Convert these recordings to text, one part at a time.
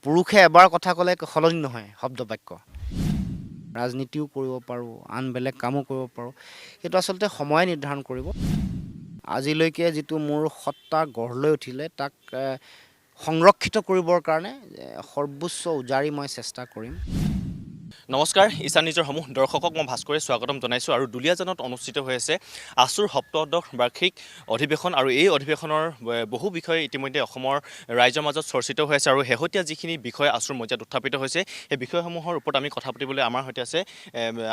পুৰুষে এবাৰ কথা ক'লে সলনি নহয় শব্দ বাক্য। ৰাজনীতিও কৰিব পাৰোঁ, আন বেলেগ কামো কৰিব পাৰোঁ। সেইটো আচলতে সময়ে নিৰ্ধাৰণ কৰিব। আজিলৈকে যিটো মোৰ সত্তা গঢ় লৈ উঠিলে তাক সংৰক্ষিত কৰিবৰ কাৰণে সৰ্বোচ্চ উজাৰি মই চেষ্টা কৰিম। নমস্কাৰ, ঈশান নিউজৰ সমূহ দৰ্শকক মই ভাস্কৰে স্বাগতম জনাইছোঁ। আৰু দুলীয়াজানত অনুষ্ঠিত হৈ আছে আছুৰ সপ্তদশ বাৰ্ষিক অধিৱেশন, আৰু এই অধিৱেশনৰ বহু বিষয় ইতিমধ্যে অসমৰ ৰাইজৰ মাজত চৰ্চিত হৈ আছে। আৰু শেহতীয়া যিখিনি বিষয় আছুৰ মজিয়াত উত্থাপিত হৈছে, সেই বিষয়সমূহৰ ওপৰত আমি কথা পাতিবলৈ আমাৰ সৈতে আছে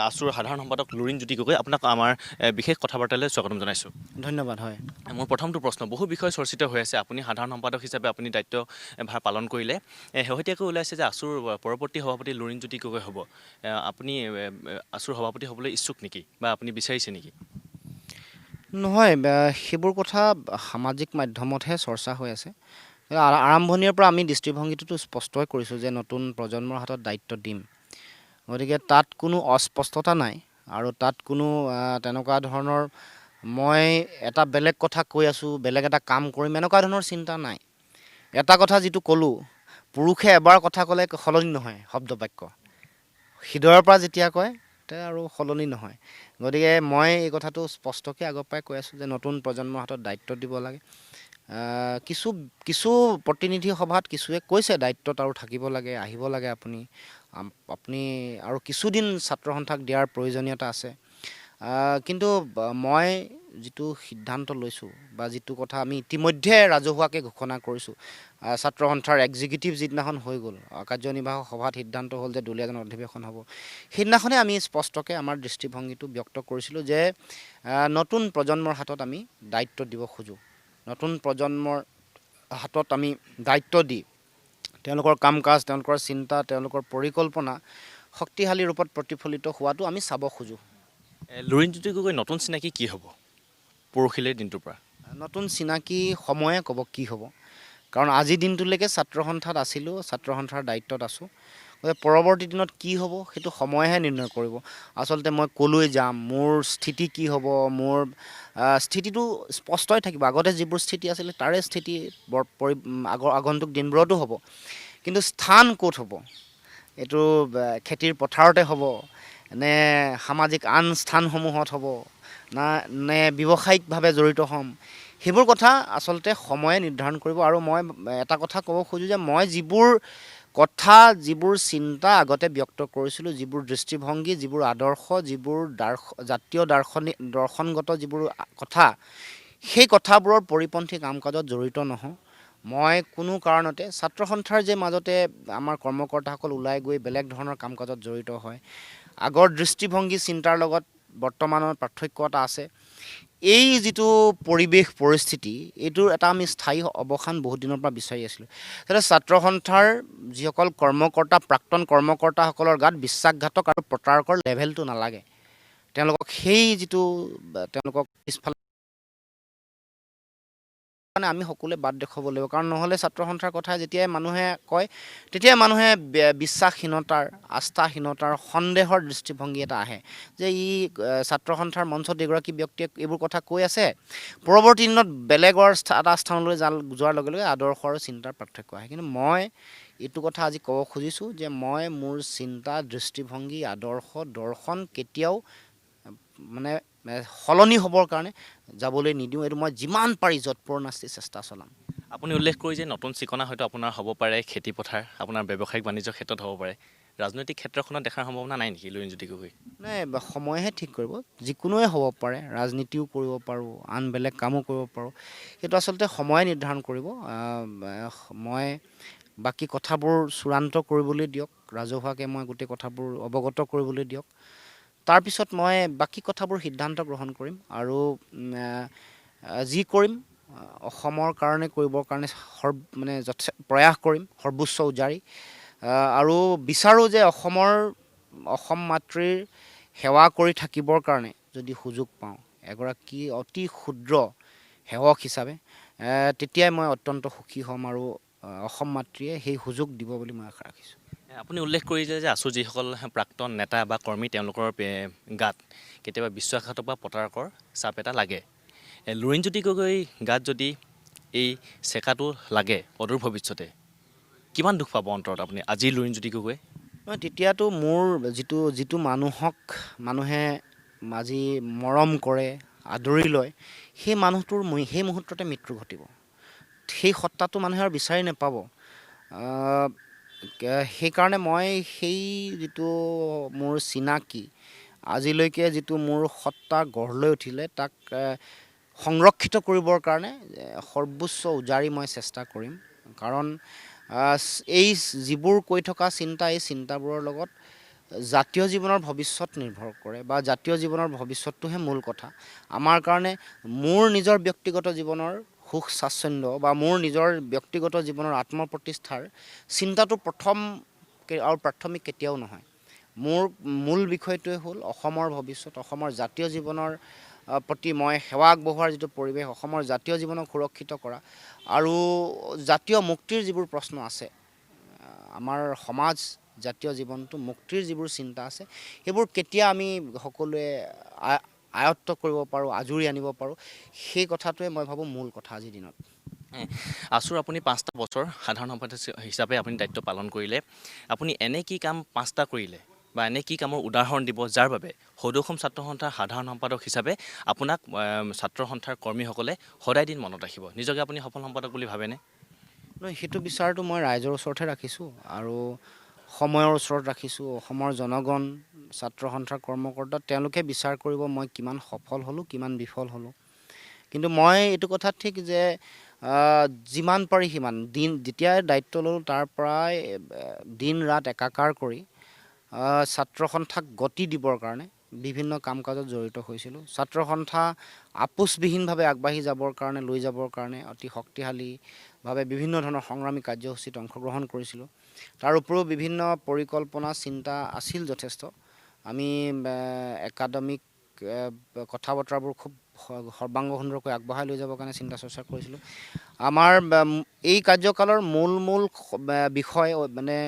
আছুৰ সাধাৰণ সম্পাদক লুৰিণজ্যোতি গগৈ। আপোনাক আমাৰ বিশেষ কথা বাৰ্তালৈ স্বাগতম জনাইছোঁ। ধন্যবাদ। হয়, মোৰ প্ৰথমটো প্ৰশ্ন, বহু বিষয় চৰ্চিত হৈ আছে। আপুনি সাধাৰণ সম্পাদক হিচাপে আপুনি দায়িত্বভাৰ পালন কৰিলে। শেহতীয়াকৈ ওলাইছে যে আছুৰ পৰৱৰ্তী সভাপতি লুৰিণজ্যোতি গগৈ হ'ব। আপুনি আছুৰ সভাপতি হ'বলৈ ইচ্ছুক নেকি, বা আপুনি বিচাৰিছে নেকি? নহয়, সেইবোৰ কথা সামাজিক মাধ্যমতহে চৰ্চা হৈ আছে। আৰম্ভণিৰ পৰা আমি দৃষ্টিভংগীটোতো স্পষ্টই কৰিছোঁ যে নতুন প্ৰজন্মৰ হাতত দায়িত্ব দিম। গতিকে তাত কোনো অস্পষ্টতা নাই, আৰু তাত কোনো তেনেকুৱা ধৰণৰ মই এটা বেলেগ কথা কৈ আছোঁ, বেলেগ এটা কাম কৰিম, এনেকুৱা ধৰণৰ চিন্তা নাই। এটা কথা যিটো ক'লোঁ, পুৰুষে এবাৰ কথা ক'লে সলনি নহয় শব্দ বাক্য। হৃদয়ৰ পৰা যেতিয়া কয় তেতিয়া আৰু সলনি নহয়। গতিকে মই এই কথাটো স্পষ্টকৈ আগৰ পৰাই কৈ আছোঁ যে নতুন প্ৰজন্মৰ হাতত দায়িত্ব দিব লাগে। কিছু প্ৰতিনিধি সভাত কিছুৱে কৈছে দায়িত্বত আৰু থাকিব লাগে, আহিব লাগে আপুনি আৰু কিছুদিন ছাত্ৰ সন্থাক দিয়াৰ প্ৰয়োজনীয়তা আছে। কিন্তু মই যিটো সিদ্ধান্ত লৈছোঁ, বা যিটো কথা আমি ইতিমধ্যে ৰাজহুৱাকৈ ঘোষণা কৰিছোঁ, ছাত্ৰ সন্থাৰ এক্সিকিউটিভ যিদিনাখন হৈ গ'ল, কাৰ্যনিৰ্বাহক সভাত সিদ্ধান্ত হ'ল যে দুলীয়াজানত অধিৱেশন হ'ব, সেইদিনাখনেই আমি স্পষ্টকৈ আমাৰ দৃষ্টিভংগীটো ব্যক্ত কৰিছিলোঁ যে নতুন প্ৰজন্মৰ হাতত আমি দায়িত্ব দিব খোজোঁ। নতুন প্ৰজন্মৰ হাতত আমি দায়িত্ব দি তেওঁলোকৰ কাম কাজ, তেওঁলোকৰ চিন্তা, তেওঁলোকৰ পৰিকল্পনা শক্তিশালী ৰূপত প্ৰতিফলিত হোৱাটো আমি চাব খোজোঁ। লুৰিণজ্যোতি গগৈ নতুন চিনাকি কি হ'ব পৰহিলৈ দিনটোৰ পৰা? নতুন চিনাকি সময়ে ক'ব কি হ'ব, কাৰণ আজিৰ দিনটোলৈকে ছাত্ৰ সন্থাত আছিলোঁ, ছাত্ৰ সন্থাৰ দায়িত্বত আছোঁ। গতিকে পৰৱৰ্তী দিনত কি হ'ব সেইটো সময়েহে নিৰ্ণয় কৰিব। আচলতে মই ক'লৈ যাম, মোৰ স্থিতি কি হ'ব, মোৰ স্থিতিটো স্পষ্টই থাকিব। আগতে যিবোৰ স্থিতি আছিলে তাৰে স্থিতি আগন্তুক দিনবোৰতো হ'ব। কিন্তু স্থান ক'ত হ'ব, এইটো খেতিৰ পথাৰতে হ'ব, নে সামাজিক আন স্থানসমূহত হ'ব, নে ব্যৱসায়িকভাৱে জড়িত হ'ম, সেইবোৰ কথা আচলতে সময়ে নিৰ্ধাৰণ কৰিব। আৰু মই এটা কথা ক'ব খোজোঁ যে মই যিবোৰ কথা, যিবোৰ চিন্তা আগতে ব্যক্ত কৰিছিলোঁ, যিবোৰ দৃষ্টিভংগী, যিবোৰ আদৰ্শ, যিবোৰ জাতীয় দৰ্শনগত যিবোৰ কথা, সেই কথাবোৰৰ পৰিপন্থী কাম কাজত জড়িত নহওঁ। মই কোনো কাৰণতে ছাত্ৰ সন্থাৰ যে মাজতে আমাৰ কৰ্মকৰ্তাসকল ওলাই গৈ বেলেগ ধৰণৰ কাম কাজত জড়িত হয়, আগৰ দৃষ্টিভংগী চিন্তাৰ লগত বৰ্তমানৰ পাৰ্থক্য এটা আছে। এই যিটো পৰিৱেশ পৰিস্থিতি, এইটোৰ এটা আমি স্থায়ী অৱসান বহুত দিনৰ পৰা বিচাৰি আছিলোঁ। যাতে ছাত্ৰ সন্থাৰ যিসকল কৰ্মকৰ্তা, প্ৰাক্তন কৰ্মকৰ্তাসকলৰ গাত বিশ্বাসঘাতক আৰু প্ৰতাৰকৰ লেভেলটো নালাগে। তেওঁলোকক সেই যিটো তেওঁলোকক পিছফালে মানে আমি সকলোৱে বাদ দেখুৱাব লাগিব। কাৰণ নহ'লে ছাত্ৰ সন্থাৰ কথা যেতিয়াই মানুহে কয়, তেতিয়াই মানুহে বিশ্বাসহীনতাৰ, আস্থাহীনতাৰ, সন্দেহৰ দৃষ্টিভংগী এটা আহে যে ছাত্ৰ সন্থাৰ মঞ্চত এগৰাকী ব্যক্তিয়ে এইবোৰ কথা কৈ আছে, পৰৱৰ্তী দিনত বেলেগৰ এটা স্থানলৈ যোৱাৰ লগে লগে আদৰ্শ আৰু চিন্তাৰ পাৰ্থক্য আহে। কিন্তু মই এইটো কথা আজি ক'ব খুজিছোঁ যে মই মোৰ চিন্তা, দৃষ্টিভংগী, আদৰ্শ, দৰ্শন কেতিয়াও মানে সলনি হ'বৰ কাৰণে যাবলৈ নিদিওঁ। এইটো মই যিমান পাৰি যৎপৰোনাস্তি চেষ্টা চলাম। আপুনি উল্লেখ কৰি যে নতুন ঠিকনা হয়তো আপোনাৰ হ'ব পাৰে খেতিপথাৰ, আপোনাৰ ব্যৱসায়িক বাণিজ্যৰ ক্ষেত্ৰত হ'ব পাৰে। ৰাজনৈতিক ক্ষেত্ৰখনত দেখাৰ সম্ভাৱনা নাই নেকি লুৰিণজ্যোতি গগৈ? নাই, সময়হে ঠিক কৰিব। যিকোনোৱে হ'ব পাৰে, ৰাজনীতিও কৰিব পাৰোঁ, আন বেলেগ কামো কৰিব পাৰোঁ। সেইটো আচলতে সময়ে নিৰ্ধাৰণ কৰিব। মই বাকী কথাবোৰ চূড়ান্ত কৰিবলৈ দিয়ক, ৰাজহুৱাকৈ মই গোটেই কথাবোৰ অৱগত কৰিবলৈ দিয়ক। তাৰপিছত মই বাকী কথাবোৰ সিদ্ধান্ত গ্ৰহণ কৰিম, আৰু যি কৰিম অসমৰ কাৰণে কৰিবৰ কাৰণে প্ৰয়াস কৰিম সৰ্বোচ্চ উজাৰি। আৰু বিচাৰোঁ যে অসম মাতৃৰ সেৱা কৰি থাকিবৰ কাৰণে যদি সুযোগ পাওঁ এগৰাকী অতি ক্ষুদ্ৰ সেৱক হিচাপে, তেতিয়াই মই অত্যন্ত সুখী হ'ম, আৰু অসম মাতৃয়ে সেই সুযোগ দিব বুলি মই আশা ৰাখিছোঁ। আপুনি উল্লেখ কৰিছে যে আছুৰ যিসকল প্ৰাক্তন নেতা বা কৰ্মী, তেওঁলোকৰ গাত কেতিয়াবা বিশ্বাসঘাতক বা প্ৰতাৰকৰ চাপ এটা লাগে। লুৰিণজ্যোতি গগৈ গাত যদি এই চেকাটো লাগে অদূৰ ভৱিষ্যতে, কিমান দুখ পাব অন্তৰত আপুনি আজি লুৰিণজ্যোতি গগৈ? তেতিয়াতো মোৰ যিটো মানুহক মানুহে আজি মৰম কৰে, আদৰি লয়, সেই মানুহটোৰ সেই মুহূৰ্ততে মৃত্যু ঘটিব। সেই সত্তাটো মানুহে আৰু বিচাৰি নাপাব। সেইকাৰণে মই সেই যিটো মোৰ চিনাকি, আজিলৈকে যিটো মোৰ সত্তা গঢ় লৈ উঠিলে, তাক সংৰক্ষিত কৰিবৰ কাৰণে সৰ্বোচ্চ উজাৰি মই চেষ্টা কৰিম। কাৰণ এই যিবোৰ কৈ থকা চিন্তা, এই চিন্তাবোৰৰ লগত জাতীয় জীৱনৰ ভৱিষ্যত নিৰ্ভৰ কৰে, বা জাতীয় জীৱনৰ ভৱিষ্যতটোহে মূল কথা। আমাৰ কাৰণে মোৰ নিজৰ ব্যক্তিগত জীৱনৰ সুখ স্বাচ্ছন্দ্য বা মোৰ নিজৰ ব্যক্তিগত জীৱনৰ আত্মপ্ৰতিষ্ঠাৰ চিন্তাটো প্ৰথম আৰু প্ৰাথমিক কেতিয়াও নহয়। মোৰ মূল বিষয়টোৱে হ'ল অসমৰ ভৱিষ্যত, অসমৰ জাতীয় জীৱনৰ প্ৰতি মই সেৱা আগবঢ়োৱাৰ যিটো পৰিৱেশ, অসমৰ জাতীয় জীৱনক সুৰক্ষিত কৰা, আৰু জাতীয় মুক্তিৰ যিবোৰ প্ৰশ্ন আছে, আমাৰ সমাজ জাতীয় জীৱনটো মুক্তিৰ যিবোৰ চিন্তা আছে, সেইবোৰ কেতিয়া আমি সকলোৱে আয়ত্ত কৰিব পাৰোঁ, আজৰি আনিব পাৰোঁ, সেই কথাটোৱে মই ভাবোঁ মূল কথা আজিৰ দিনত। আছুৰ আপুনি 5টা বছৰ সাধাৰণ সম্পাদক হিচাপে আপুনি দায়িত্ব পালন কৰিলে। আপুনি এনে কি কাম 5টা কৰিলে, বা এনে কি কামৰ উদাহৰণ দিব যাৰ বাবে সদৌ অসম ছাত্ৰ সন্থাৰ সাধাৰণ সম্পাদক হিচাপে আপোনাক ছাত্ৰ সন্থাৰ কৰ্মীসকলে সদায় দিন মনত ৰাখিব? নিজকে আপুনি সফল সম্পাদক বুলি ভাবেনে? সেইটো বিচাৰটো মই ৰাইজৰ ওচৰতহে ৰাখিছোঁ, আৰু সময়ৰ ওচৰত ৰাখিছোঁ। অসমৰ জনগণ, ছাত্ৰ সন্থাৰ কৰ্মকৰ্তা, তেওঁলোকে বিচাৰ কৰিব মই কিমান সফল হ'লোঁ, কিমান বিফল হ'লোঁ। কিন্তু মই এইটো কথা ঠিক যে যিমান পাৰি সিমান যেতিয়াই দায়িত্ব ল'লোঁ, তাৰ পৰাই দিন ৰাত একাকাৰ কৰি ছাত্ৰ সন্থাক গতি দিবৰ কাৰণে বিভিন্ন কাম কাজত জড়িত হৈছিলোঁ। ছাত্ৰ সন্থা আপোচবিহীনভাৱে আগবাঢ়ি যাবৰ কাৰণে, লৈ যাবৰ কাৰণে অতি শক্তিশালীভাৱে বিভিন্ন ধৰণৰ সংগ্ৰামী কাৰ্যসূচীত অংশগ্ৰহণ কৰিছিলোঁ। তাৰ উপৰিও বিভিন্ন পৰিকল্পনা চিন্তা আছিল যথেষ্ট। আমি একাডেমিক কথা বতৰাবোৰ খুব সৰ্বাংগ সুন্দৰকৈ আগবঢ়াই লৈ যাবৰ কাৰণে চিন্তা চৰ্চা কৰিছিলোঁ। আমাৰ এই কাৰ্যকালৰ মূল বিষয় মানে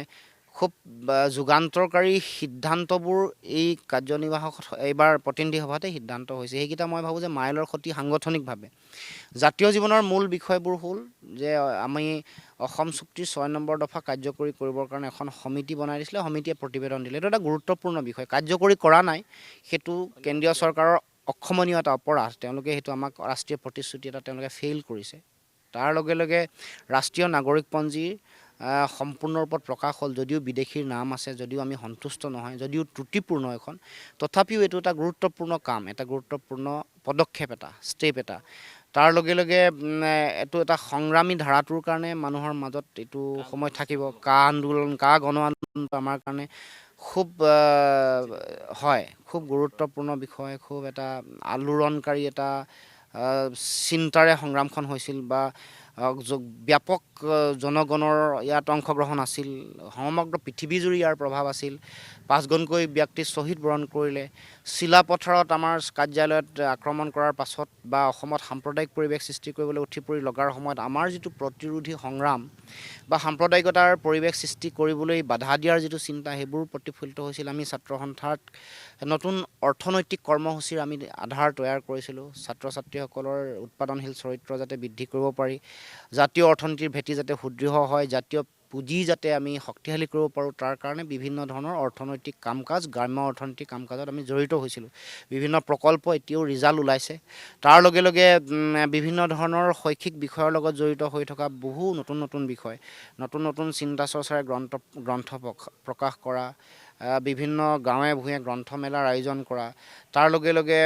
খুব যুগান্তৰকাৰী সিদ্ধান্তবোৰ এই কাৰ্যনিৰ্বাহক এইবাৰ প্ৰতিনিধি সভাতে সিদ্ধান্ত হৈছে। সেইকেইটা মই ভাবোঁ যে মাইলৰ খুঁটি সাংগঠনিকভাৱে। জাতীয় জীৱনৰ মূল বিষয়বোৰ হ'ল যে আমি অসম চুক্তিৰ 6 নম্বৰ দফা কাৰ্যকৰী কৰিবৰ কাৰণে এখন সমিতি বনাই দিছিলে, সমিতিয়ে প্ৰতিবেদন দিলে। এইটো এটা গুৰুত্বপূৰ্ণ বিষয়। কাৰ্যকৰী কৰা নাই, সেইটো কেন্দ্ৰীয় চৰকাৰৰ অক্ষমনীয় এটা অপৰাধ। তেওঁলোকে সেইটো আমাক ৰাষ্ট্ৰীয় প্ৰতিশ্ৰুতি এটা তেওঁলোকে ফেইল কৰিছে। তাৰ লগে লগে ৰাষ্ট্ৰীয় নাগৰিকপঞ্জীৰ সম্পূৰ্ণ ৰূপত প্ৰকাশ হ'ল, যদিও বিদেশীৰ নাম আছে, যদিও আমি সন্তুষ্ট নহয়, যদিও ত্ৰুটিপূৰ্ণ এখন, তথাপিও এইটো এটা গুৰুত্বপূৰ্ণ কাম, এটা গুৰুত্বপূৰ্ণ পদক্ষেপ, এটা ষ্টেপ এটা। তাৰ লগে লগে এইটো এটা সংগ্ৰামী ধাৰাটোৰ কাৰণে মানুহৰ মাজত এইটো সময় থাকিব। কা গণ আন্দোলনটো আমাৰ কাৰণে খুব খুব গুৰুত্বপূৰ্ণ বিষয়, খুব এটা আলোড়নকাৰী এটা চিন্তাৰে সংগ্ৰামখন হৈছিল, বা ব্যাপক জনগণৰ ইয়াত অংশগ্ৰহণ আছিল, সমগ্ৰ পৃথিৱীজুৰি ইয়াৰ প্ৰভাৱ আছিল। 5জনকৈ ব্যক্তি শ্বহীদ বৰণ কৰিলে। চিলাপথাৰত আমাৰ কাৰ্যালয়ত আক্ৰমণ কৰাৰ পাছত, বা অসমত সাম্প্ৰদায়িক পৰিৱেশ সৃষ্টি কৰিবলৈ উঠি পৰি লগাৰ সময়ত আমাৰ যিটো প্ৰতিৰোধী সংগ্ৰাম বা সাম্প্ৰদায়িকতাৰ পৰিৱেশ সৃষ্টি কৰিবলৈ বাধা দিয়াৰ যিটো চিন্তা, সেইবোৰ প্ৰতিফলিত হৈছিল। আমি ছাত্ৰ সন্থাত নতুন অৰ্থনৈতিক কৰ্মসূচীৰ আমি আধাৰ তৈয়াৰ কৰিছিলোঁ। ছাত্ৰ ছাত্ৰীসকলৰ উৎপাদনশীল চৰিত্ৰ যাতে বৃদ্ধি কৰিব পাৰি, জাতীয় অৰ্থনীতিৰ ভেটি যাতে সুদৃঢ় হয়, জাতীয় পুঁজি যাতে আমি শক্তিশালী কৰিব পাৰোঁ, তাৰ কাৰণে বিভিন্ন ধৰণৰ অৰ্থনৈতিক কাম কাজ, গ্ৰাম্য অৰ্থনৈতিক কাম কাজত আমি জড়িত হৈছিলোঁ। বিভিন্ন প্ৰকল্প এতিয়াও ৰিজাল্ট ওলাইছে। তাৰ লগে লগে বিভিন্ন ধৰণৰ শৈক্ষিক বিষয়ৰ লগত জড়িত হৈ থকা বহু নতুন বিষয়, নতুন চিন্তা চৰ্চাৰে গ্ৰন্থ প্ৰকাশ কৰা, বিভিন্ন গাঁৱে ভূঞে গ্ৰন্থমেলাৰ আয়োজন কৰা, তাৰ লগে লগে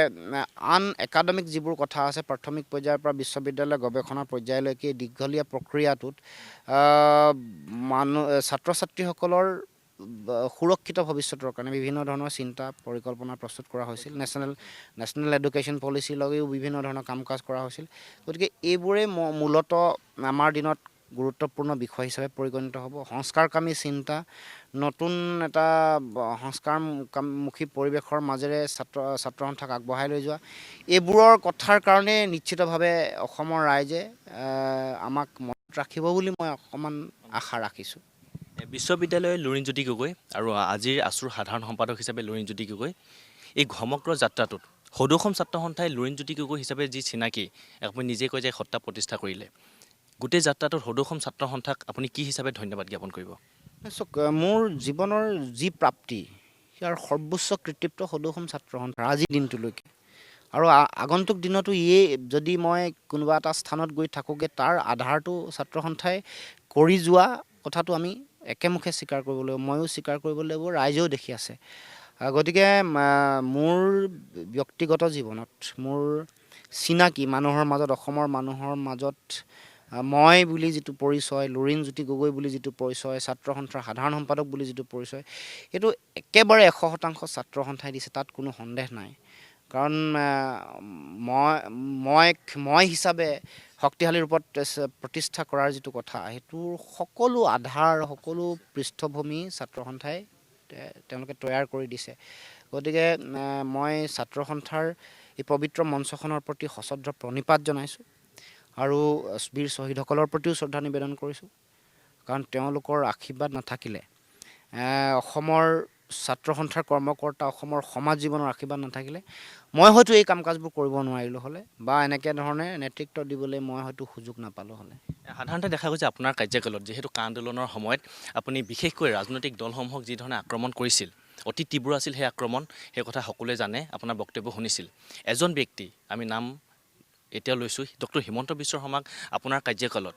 আন একাডেমিক যিবোৰ কথা আছে, প্ৰাথমিক পৰ্যায়ৰ পৰা বিশ্ববিদ্যালয় গৱেষণা পৰ্যায়লৈকে দীঘলীয়া প্ৰক্ৰিয়াটোত ছাত্ৰ ছাত্ৰীসকলৰ সুৰক্ষিত ভৱিষ্যতৰ কাৰণে বিভিন্ন ধৰণৰ চিন্তা পৰিকল্পনা প্ৰস্তুত কৰা হৈছিল। নেশ্যনেল এডুকেশ্যন পলিচিৰ লগেও বিভিন্ন ধৰণৰ কাম কাজ কৰা হৈছিল। গতিকে এইবোৰে মূলতঃ আমাৰ দিনত গুৰুত্বপূৰ্ণ বিষয় হিচাপে পৰিগণিত হ'ব। সংস্কাৰকামী চিন্তা, নতুন এটা সংস্কাৰমুখী পৰিৱেশৰ মাজেৰে ছাত্ৰ সন্থাক আগবঢ়াই লৈ যোৱা, এইবোৰৰ কথাৰ কাৰণে নিশ্চিতভাৱে অসমৰ ৰাইজে আমাক মনত ৰাখিব বুলি মই অকণমান আশা ৰাখিছোঁ। বিশ্ববিদ্যালয়ৰ লুৰিণজ্যোতি গগৈ আৰু আজিৰ আছুৰ সাধাৰণ সম্পাদক হিচাপে লুৰিণজ্যোতি গগৈ, এই সমগ্ৰ যাত্ৰাটোত সদৌ অসম ছাত্ৰ সন্থাই লুৰিণজ্যোতি গগৈ হিচাপে যি চিনাকি, আপুনি নিজে কয় যে সত্তা প্ৰতিষ্ঠা কৰিলে, গোটেই যাত্ৰাটোত সদৌ অসম ছাত্ৰ সন্থাক আপুনি কি হিচাপে ধন্যবাদ জ্ঞাপন কৰিব? চাওক, মোৰ জীৱনৰ যি প্ৰাপ্তি ইয়াৰ সৰ্বোচ্চ কৃতিত্ব সদৌ অসম ছাত্ৰ সন্থাৰ আজিৰ দিনটোলৈকে। আৰু আগন্তুক দিনতো যদি মই কোনোবা এটা স্থানত গৈ থাকোঁগৈ তাৰ আধাৰটো ছাত্ৰ সন্থাই কৰি যোৱা কথাটো আমি একেমুখে স্বীকাৰ কৰিব লাগিব, ময়ো স্বীকাৰ কৰিব লাগিব, ৰাইজেও দেখি আছে। গতিকে মোৰ ব্যক্তিগত জীৱনত মোৰ চিনাকি মানুহৰ মাজত, অসমৰ মানুহৰ মাজত মই বুলি যিটো পৰিচয়, লুৰিণজ্যোতি গগৈ বুলি যিটো পৰিচয়, ছাত্ৰ সন্থাৰ সাধাৰণ সম্পাদক বুলি যিটো পৰিচয়, সেইটো একেবাৰে 100% ছাত্ৰ সন্থাই দিছে, তাত কোনো সন্দেহ নাই। কাৰণ মই হিচাপে শক্তিশালী ৰূপত প্ৰতিষ্ঠা কৰাৰ যিটো কথা, সেইটোৰ সকলো আধাৰ, সকলো পৃষ্ঠভূমি ছাত্ৰ সন্থাই তেওঁলোকে তৈয়াৰ কৰি দিছে। গতিকে মই ছাত্ৰ সন্থাৰ এই পবিত্ৰ মঞ্চখনৰ প্ৰতি সশ্ৰদ্ধ প্ৰণিপাত জনাইছোঁ আৰু বীৰ শ্বহীদসকলৰ প্ৰতিও শ্ৰদ্ধা নিবেদন কৰিছোঁ। কাৰণ তেওঁলোকৰ আশীৰ্বাদ নাথাকিলে, অসমৰ ছাত্ৰ সন্থাৰ কৰ্মকৰ্তা, অসমৰ সমাজ জীৱনৰ আশীৰ্বাদ নাথাকিলে মই হয়তো এই কাম কাজবোৰ কৰিব নোৱাৰিলোঁ হ'লে, বা এনেকৈ ধৰণে নেতৃত্ব দিবলৈ মই হয়তো সুযোগ নাপালোঁ হ'লে। সাধাৰণতে দেখা গৈছে আপোনাৰ কাৰ্যকালত যিহেতু কা আন্দোলনৰ সময়ত আপুনি বিশেষকৈ ৰাজনৈতিক দলসমূহক যি ধৰণে আক্ৰমণ কৰিছিল, অতি তীব্ৰ আছিল সেই আক্ৰমণ, সেই কথা সকলোৱে জানে, আপোনাৰ বক্তব্য শুনিছিল। এজন ব্যক্তি, আমি নাম এতিয়া লৈছোঁ, ডক্টৰ হিমন্ত বিশ্ব শৰ্মাক আপোনাৰ কাৰ্যকালত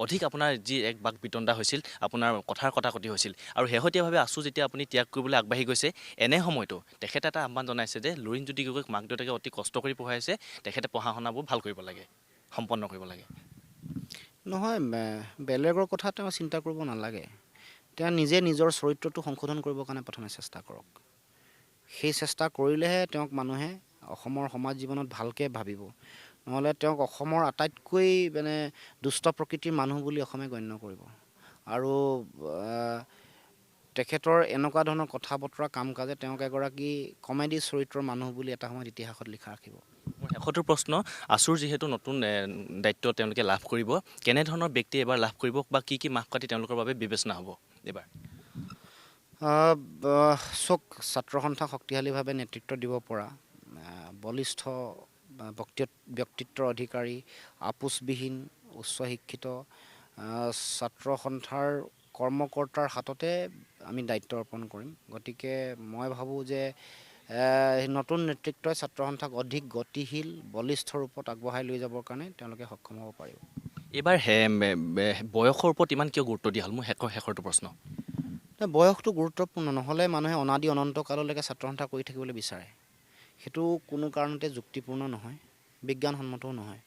অধিক আপোনাৰ যি এক বাক বিতণ্ডা হৈছিল, আপোনাৰ কথাৰ কটাকটি হৈছিল, আৰু শেহতীয়াভাৱে আছু যেতিয়া আপুনি ত্যাগ কৰিবলৈ আগবাঢ়ি গৈছে, এনে সময়তো তেখেতে এটা আহ্বান জনাইছে যে লুৰিণজ্যোতি গগৈক মাক দেউতাকে অতি কষ্ট কৰি পঢ়াইছে, তেখেতে পঢ়া শুনাবোৰ ভাল কৰিব লাগে, সম্পন্ন কৰিব লাগে। নহয়, বেলেগৰ কথা তেওঁ চিন্তা কৰিব নালাগে। তেওঁ নিজে নিজৰ চৰিত্ৰটো সংশোধন কৰিবৰ কাৰণে প্ৰথমে চেষ্টা কৰক। সেই চেষ্টা কৰিলেহে তেওঁক মানুহে অসমৰ সমাজ জীৱনত ভালকৈ ভাবিব। নহ'লে তেওঁক অসমৰ আটাইতকৈ দুষ্ট প্ৰকৃতিৰ মানুহ বুলি অসমে গণ্য কৰিব। আৰু তেখেতৰ এনেকুৱা ধৰণৰ কথা বতৰা, কাম কাজে তেওঁক এগৰাকী কমেডী চৰিত্ৰৰ মানুহ বুলি এটা সময়ত ইতিহাসত লিখা ৰাখিব। মোৰ শেষৰটো প্ৰশ্ন, আছুৰ যিহেতু নতুন দায়িত্ব তেওঁলোকে লাভ কৰিব, কেনেধৰণৰ ব্যক্তি এবাৰ লাভ কৰিব, বা কি মাপকাঠি তেওঁলোকৰ বাবে বিবেচনা হ'ব এইবাৰ? চোক, ছাত্ৰ সন্থা শক্তিশালীভাৱে নেতৃত্ব দিব পৰা বলিষ্ঠ ব্যক্তিত্বৰ অধিকাৰী, আপোচবিহীন, উচ্চ শিক্ষিত ছাত্ৰ সন্থাৰ কৰ্মকৰ্তাৰ হাততে আমি দায়িত্ব অৰ্পণ কৰিম। গতিকে মই ভাবোঁ যে নতুন নেতৃত্বই ছাত্ৰ সন্থাক অধিক গতিশীল, বলিষ্ঠ ৰূপত আগবঢ়াই লৈ যাবৰ কাৰণে তেওঁলোকে সক্ষম হ'ব পাৰিব। এইবাৰ বয়সৰ ওপৰত ইমান কিয় গুৰুত্ব দিয়া হ'ল, মোৰ শেষৰটো প্ৰশ্ন? বয়সটো গুৰুত্বপূৰ্ণ নহ'লে মানুহে অনাদি অনন্ত কাললৈকে ছাত্ৰ সন্থা কৰি থাকিবলৈ বিচাৰে। সেইটো কোনো কাৰণতে যুক্তিপূৰ্ণ নহয়, বিজ্ঞানসন্মতও নহয়।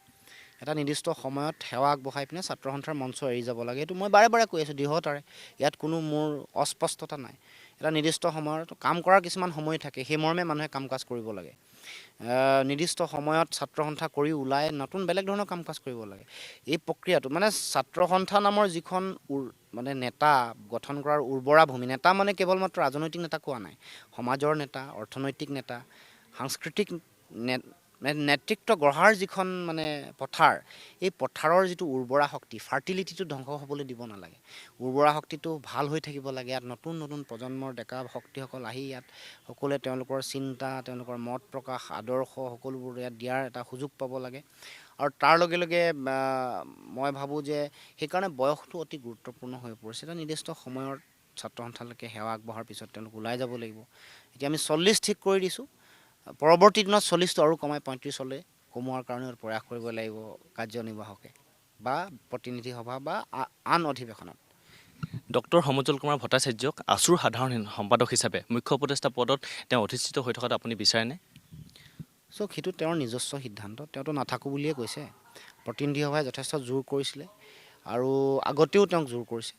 এটা নিৰ্দিষ্ট সময়ত সেৱা আগবঢ়াই পিনে ছাত্ৰ সন্থাৰ মঞ্চ এৰি যাব লাগে। এইটো মই বাৰে বাৰে কৈ আছোঁ দৃঢ়তাৰে, ইয়াত কোনো মোৰ অস্পষ্টতা নাই। এটা নিৰ্দিষ্ট সময়ত কাম কৰাৰ কিছুমান সময় থাকে, সেই মৰ্মে মানুহে কাম কাজ কৰিব লাগে। নিৰ্দিষ্ট সময়ত ছাত্ৰ সন্থা কৰি ওলাই নতুন বেলেগ ধৰণৰ কাম কাজ কৰিব লাগে। এই প্ৰক্ৰিয়াটো ছাত্ৰ সন্থা নামৰ যিখন নেতা গঠন কৰাৰ উৰ্বৰা ভূমি, নেতা কেৱল মাত্ৰ ৰাজনৈতিক নেতা কোৱা নাই, সমাজৰ নেতা, অৰ্থনৈতিক নেতা, সাংস্কৃতিক নেতৃত্ব গঢ়াৰ যিখন পথাৰ, এই পথাৰৰ যিটো উৰ্বৰা শক্তি, ফাৰ্টিলিটিটো ধ্বংস হ'বলৈ দিব নালাগে। উৰ্বৰা শক্তিটো ভাল হৈ থাকিব লাগে। ইয়াত নতুন নতুন প্ৰজন্মৰ ডেকা শক্তিসকল আহি ইয়াত সকলোৱে তেওঁলোকৰ চিন্তা, তেওঁলোকৰ মত প্ৰকাশ, আদৰ্শ সকলোবোৰ ইয়াত দিয়াৰ এটা সুযোগ পাব লাগে। আৰু তাৰ লগে লগে মই ভাবোঁ যে সেইকাৰণে বয়সটো অতি গুৰুত্বপূৰ্ণ হৈ পৰিছে। এটা নিৰ্দিষ্ট সময়ত ছাত্ৰ সন্থালৈকে সেৱা আগবঢ়াৰ পিছত তেওঁলোক ওলাই যাব লাগিব। এতিয়া আমি 40 ঠিক কৰি দিছোঁ, পৰৱৰ্তী দিনত 40টো আৰু কমাই 35লৈ কমোৱাৰ কাৰণে প্ৰয়াস কৰিব লাগিব কাৰ্যনিৰ্বাহকে বা প্ৰতিনিধি সভা বা আন অধিৱেশনত। ডক্টৰ সমুজ্জ্বল কুমাৰ ভট্টাচাৰ্যক আছুৰ সাধাৰণ সম্পাদক হিচাপে মুখ্য উপদেষ্টা পদত তেওঁ অধিষ্ঠিত হৈ থকাটো আপুনি বিচাৰেনে? সেইটো তেওঁৰ নিজস্ব সিদ্ধান্ত, তেওঁতো নাথাকোঁ বুলিয়ে কৈছে। প্ৰতিনিধি সভাই যথেষ্ট জোৰ কৰিছিলে আৰু আগতেও তেওঁক জোৰ কৰিছে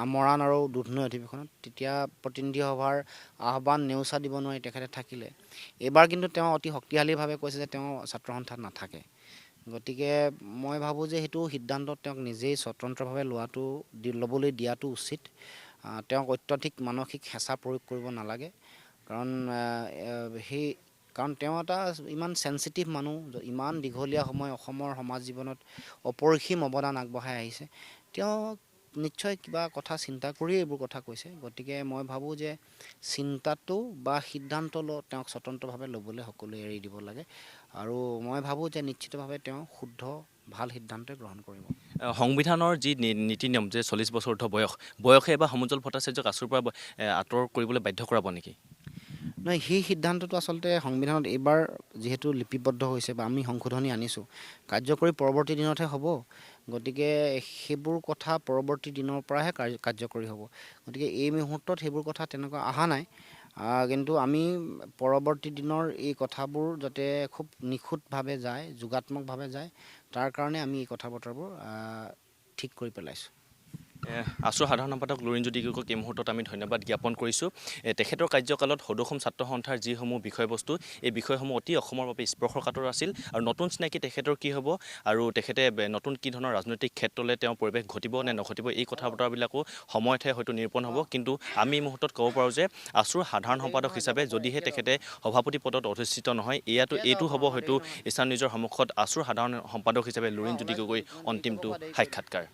আমৰাণ আৰু দুধনৈ অধিৱেশনত। তেতিয়া প্ৰতিনিধি সভাৰ আহ্বান নেওচা দিব নোৱাৰি তেখেতে থাকিলে। এইবাৰ কিন্তু তেওঁ অতি শক্তিশালীভাৱে কৈছে যে তেওঁ ছাত্ৰ সন্থাত নাথাকে। গতিকে মই ভাবোঁ যে সেইটো সিদ্ধান্ত তেওঁক নিজেই স্বতন্ত্ৰভাৱে ল'বলৈ দিয়াটো উচিত। তেওঁক অত্যধিক মানসিক হেঁচা প্ৰয়োগ কৰিব নালাগে। কাৰণ তেওঁ এটা ইমান চেঞ্চিটিভ মানুহ, ইমান দীঘলীয়া সময় অসমৰ সমাজ জীৱনত অপৰিসীম অৱদান আগবঢ়াই আহিছে। তেওঁ নিশ্চয় কিবা কথা চিন্তা কৰিয়ে এইবোৰ কথা কৈছে। গতিকে মই ভাবোঁ যে চিন্তাটো বা সিদ্ধান্ত তেওঁক স্বতন্ত্ৰভাৱে ল'বলৈ সকলোৱে এৰি দিব লাগে। আৰু মই ভাবোঁ যে নিশ্চিতভাৱে তেওঁ শুদ্ধ ভাল সিদ্ধান্তই গ্ৰহণ কৰিব। সংবিধানৰ যি নীতি নিয়ম যে 40 বছৰ উৰ্ধ বয়সে বা সমুজ্জ্বল ভট্টাচাৰ্যক আছুৰ পৰা আঁতৰ কৰিবলৈ বাধ্য কৰাব নেকি? নহয়, সেই সিদ্ধান্তটো আচলতে সংবিধানত এইবাৰ যিহেতু লিপিবদ্ধ হৈছে বা আমি সংশোধনী আনিছোঁ, কাৰ্যকৰী পৰৱৰ্তী দিনতহে হ'ব। গতিকে সেইবোৰ কথা পৰৱৰ্তী দিনৰ পৰাহে কাৰ্যকৰী হ'ব। গতিকে এই মুহূৰ্তত সেইবোৰ কথা তেনেকুৱা অহা নাই। কিন্তু আমি পৰৱৰ্তী দিনৰ এই কথাবোৰ যাতে খুব নিখুঁতভাৱে যায়, যোগাত্মকভাৱে যায়, তাৰ কাৰণে আমি এই কথা বতৰাবোৰ ঠিক কৰি পেলাইছোঁ। আছুৰ সাধাৰণ সম্পাদক লুৰিণজ্যোতি গগৈক এই মুহূৰ্তত আমি ধন্যবাদ জ্ঞাপন কৰিছোঁ। তেখেতৰ কাৰ্যকালত সদৌ অসম ছাত্ৰ সন্থাৰ যিসমূহ বিষয়বস্তু, এই বিষয়সমূহ অতি অসমৰ বাবে স্পৰ্শকাতৰ আছিল। আৰু নতুন চিনাকি তেখেতৰ কি হ'ব আৰু তেখেতে নতুন কি ধৰণৰ ৰাজনৈতিক ক্ষেত্ৰলৈ তেওঁৰ পৰিৱেশ ঘটিব নে নঘটিব, এই কথা বতৰাবিলাকো সময়তহে হয়তো নিৰূপণ হ'ব। কিন্তু আমি এই মুহূৰ্তত ক'ব পাৰোঁ যে আছুৰ সাধাৰণ সম্পাদক হিচাপে যদিহে তেখেতে সভাপতি পদত অধিষ্ঠিত নহয়, এইটো হ'ব হয়তো ইষ্টাৰ্ণ নিউজৰ সন্মুখত আছুৰ সাধাৰণ সম্পাদক হিচাপে লুৰিণজ্যোতি গগৈৰ অন্তিমটো সাক্ষাৎকাৰ।